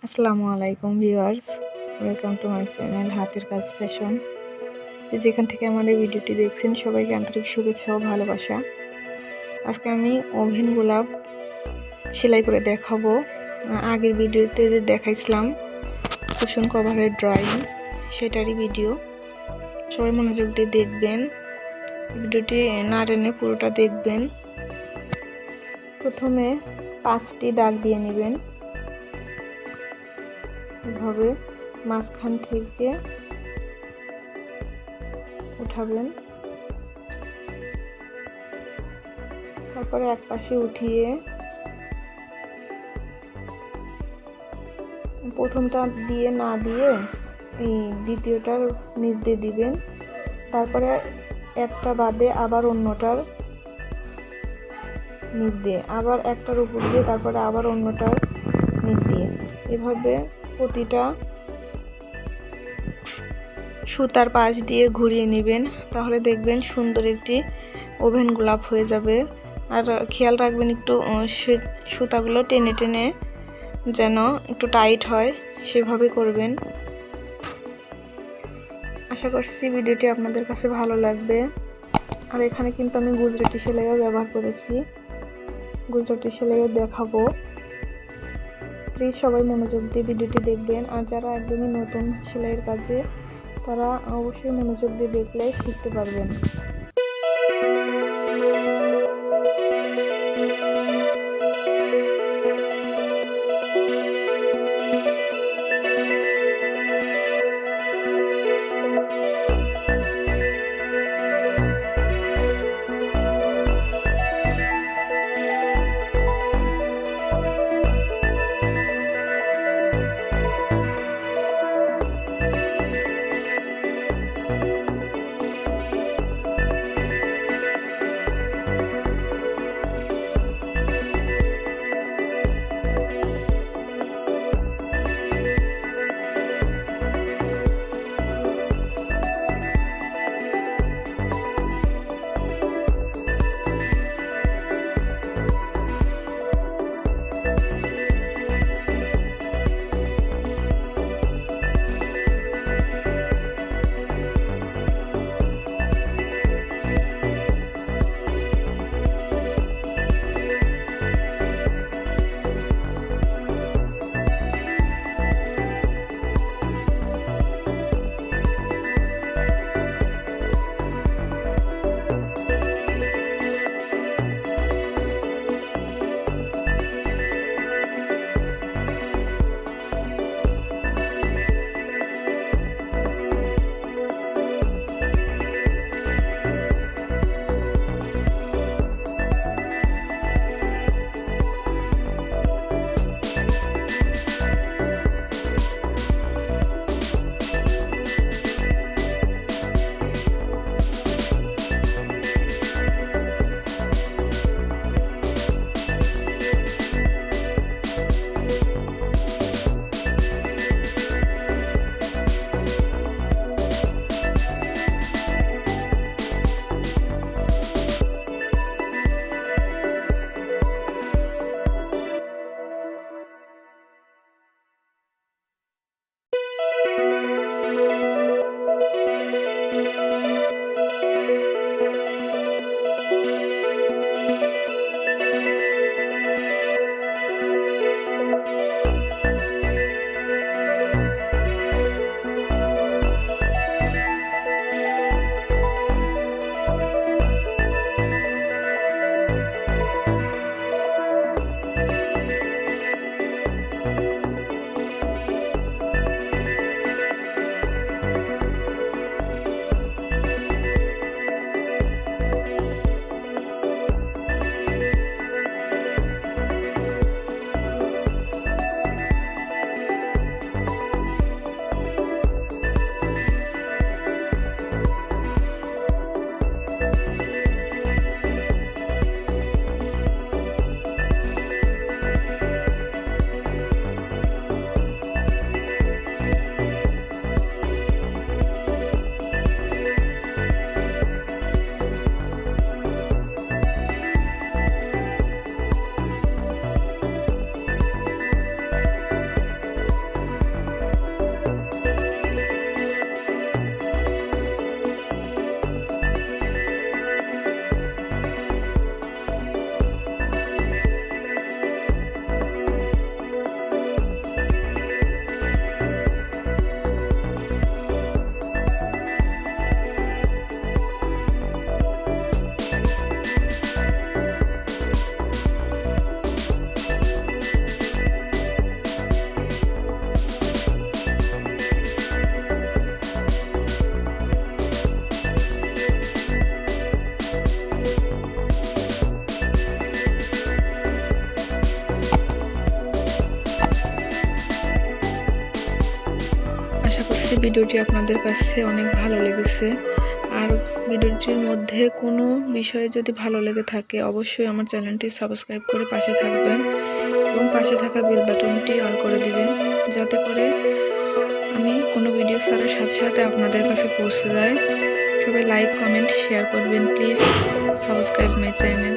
আসসালামু আলাইকুম viewers, welcome to my channel হাতের কাজ ফ্যাশন। যেখান থেকে আমার এই ভিডিওটি দেখছেন সবাইকে আন্তরিক শুভেচ্ছা ও ভালোবাসা। আজকে আমি ওভেন গোলাপ সেলাই করে দেখাবো। আগের ভিডিওতে যে দেখাইছিলাম কুশন কভারের ড্রয়িং, সেটারই ভিডিও। সবাই মনোযোগ দিয়ে দেখবেন, ভিডিওটি না টেনে পুরোটা দেখবেন। প্রথমে 5টি দাগ দিয়ে নেবেন, এভাবে মাঝখান থেকে উঠাবেন, তারপরে এক পাশে উঠিয়ে প্রথমটা দিয়ে না দিয়ে এই দ্বিতীয়টার নিচ দিয়ে দিবেন, তারপরে একটা বাদে আবার অন্যটার নিচ দিয়ে, আবার একটার উপর দিয়ে, তারপরে আবার অন্যটার নিচ দিয়ে, এভাবে প্রতিটা সুতার পাশ দিয়ে ঘুরিয়ে নেবেন। তাহলে দেখবেন সুন্দর একটি ওভেন গোলাপ হয়ে যাবে। আর খেয়াল রাখবেন একটু সুতাগুলো টেনে টেনে যেন একটু টাইট হয়, সেভাবে করবেন। আশা করছি ভিডিওটি আপনাদের কাছে ভালো লাগবে। আর এখানে কিন্তু আমি গুজরাটি সেলাইও ব্যবহার করেছি, গুজরাটি সেলাইও দেখাবো। প্লিজ সবাই মনোযোগ দিয়ে ভিডিওটি দেখবেন। আর যারা একদমই নতুন সেলাইয়ের কাজে, তারা অবশ্যই মনোযোগ দিয়ে দেখলে শিখতে পারবেন। করছি ভিডিওটি আপনাদের কাছে অনেক ভালো লেগেছে। আর ভিডিওটির মধ্যে কোনো বিষয়ে যদি ভালো লেগে থাকে অবশ্যই আমার চ্যানেলটি সাবস্ক্রাইব করে পাশে থাকবেন এবং পাশে থাকা বেল বাটনটি অন করে দিবেন, যাতে করে আমি কোনো ভিডিও ছাড়ার সাথে সাথে আপনাদের কাছে পৌঁছে যায়। সবাই লাইক, কমেন্ট, শেয়ার করবেন। Please subscribe my channel.